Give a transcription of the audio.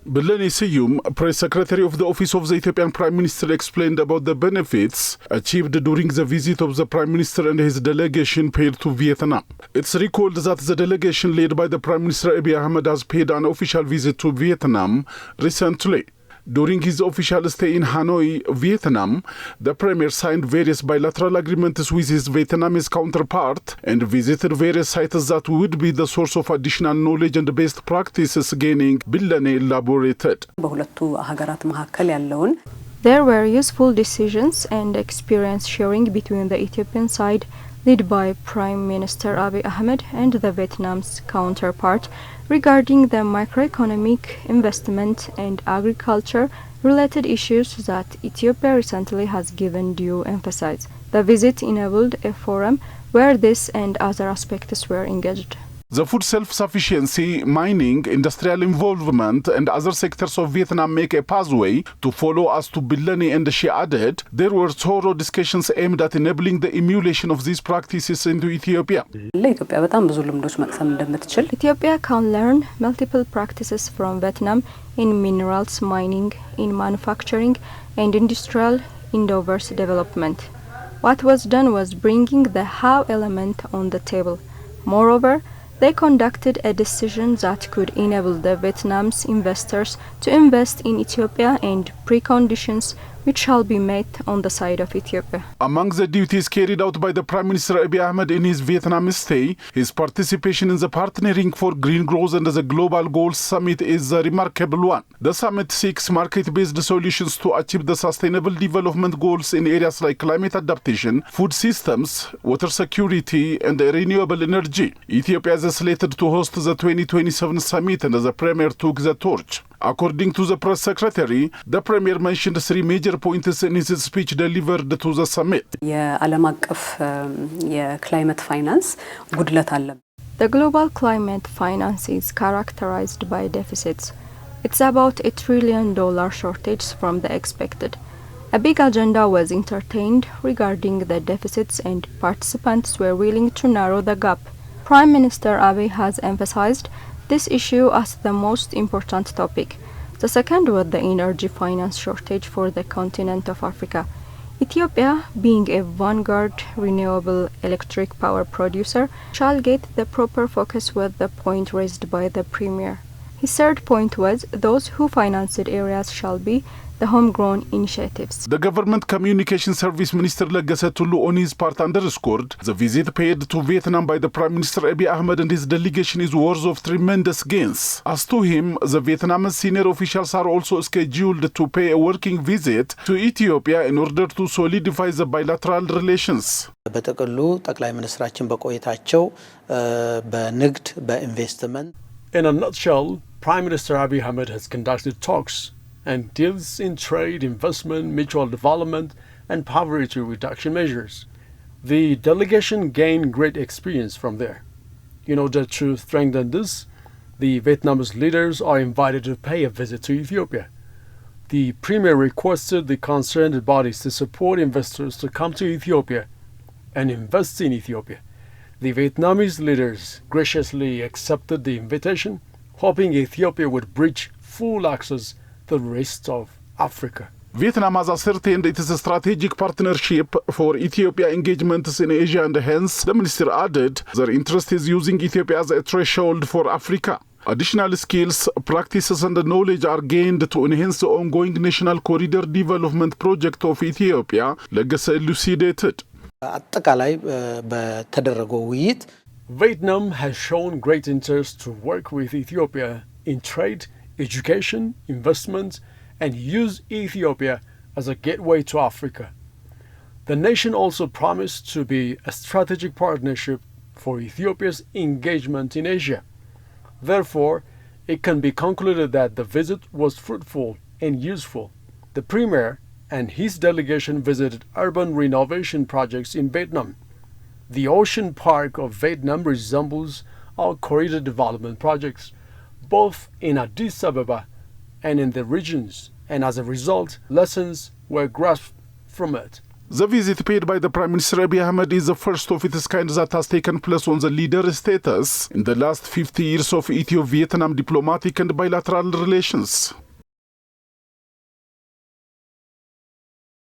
BilleneSeyoum, Press Secretary of the Office of the Ethiopian Prime Minister, explained about the benefits achieved during the visit of the Prime Minister and his delegation paid to Vietnam. It's recalled that the delegation led by the Prime Minister Abiy Ahmed has paid an official visit to Vietnam recently. During his official stay in Hanoi, Vietnam, the Premier signed various bilateral agreements with his Vietnamese counterpart and visited various sites that would be the source of additional knowledge and best practices gaining Billene elaborated. There were useful decisions and experience sharing between the Ethiopian side, led by Prime Minister Abiy Ahmed, and the Vietnam's counterpart regarding the macroeconomic, investment and agriculture-related issues that Ethiopia recently has given due emphasis. The visit enabled a forum where this and other aspects were engaged. The food self-sufficiency, mining, industrial involvement and other sectors of Vietnam make a pathway to follow us to Billene, and she added there were thorough discussions aimed at enabling the emulation of these practices into Ethiopia. Ethiopia can learn multiple practices from Vietnam in minerals mining, in manufacturing and industrial endeavors development. What was done was bringing the how element on the table. Moreover, they conducted a decision that could enable the Vietnamese investors to invest in Ethiopia and preconditions which shall be met on the side of Ethiopia. Among the duties carried out by the Prime Minister Abiy Ahmed in his Vietnam stay, his participation in the Partnering for Green Growth and the Global Goals Summit is a remarkable one. The summit seeks market-based solutions to achieve the sustainable development goals in areas like climate adaptation, food systems, water security and renewable energy. Ethiopia is slated to host the 2027 summit, and the Premier took the torch. According to the press secretary, the Premier mentioned three major points in his speech delivered to the summit. The global climate finance is characterized by deficits. It's about $1 trillion shortage from the expected. A big agenda was entertained regarding the deficits, and participants were willing to narrow the gap. Prime Minister Abiy has emphasized this issue as the most important topic. The second was the energy finance shortage for the continent of Africa. Ethiopia, being a vanguard renewable electric power producer, shall get the proper focus with the point raised by the Premier. His third point was those who financed areas shall be the homegrown initiatives. The Government Communication Service Minister Legesse Tulu on his part underscored the visit paid to Vietnam by the Prime Minister Abiy Ahmed and his delegation is worth of tremendous gains. As to him, the Vietnamese senior officials are also scheduled to pay a working visit to Ethiopia in order to solidify the bilateral relations. In a nutshell, Prime Minister Abiy Ahmed has conducted talks and deals in trade, investment, mutual development, and poverty reduction measures. The delegation gained great experience from there. In order to strengthen this, the Vietnamese leaders are invited to pay a visit to Ethiopia. The Premier requested the concerned bodies to support investors to come to Ethiopia and invest in Ethiopia. The Vietnamese leaders graciously accepted the invitation, hoping Ethiopia would bridge full access the rest of Africa. Vietnam has ascertained its strategic partnership for Ethiopia engagements in Asia, and hence, the minister added, their interest is using Ethiopia as a threshold for Africa. Additional skills, practices and knowledge are gained to enhance the ongoing National Corridor Development Project of Ethiopia, Legesse elucidated. Vietnam has shown great interest to work with Ethiopia in trade, education, investment, and use Ethiopia as a gateway to Africa. The nation also promised to be a strategic partnership for Ethiopia's engagement in Asia. Therefore, it can be concluded that the visit was fruitful and useful. The Premier and his delegation visited urban renovation projects in Vietnam. The Ocean Park of Vietnam resembles our corridor development projects, both in Addis Ababa and in the regions, and as a result, lessons were grasped from it. The visit paid by the Prime Minister Abiy Ahmed is the first of its kind that has taken place on the leader status in the last 50 years of Ethiopia-Vietnam diplomatic and bilateral relations.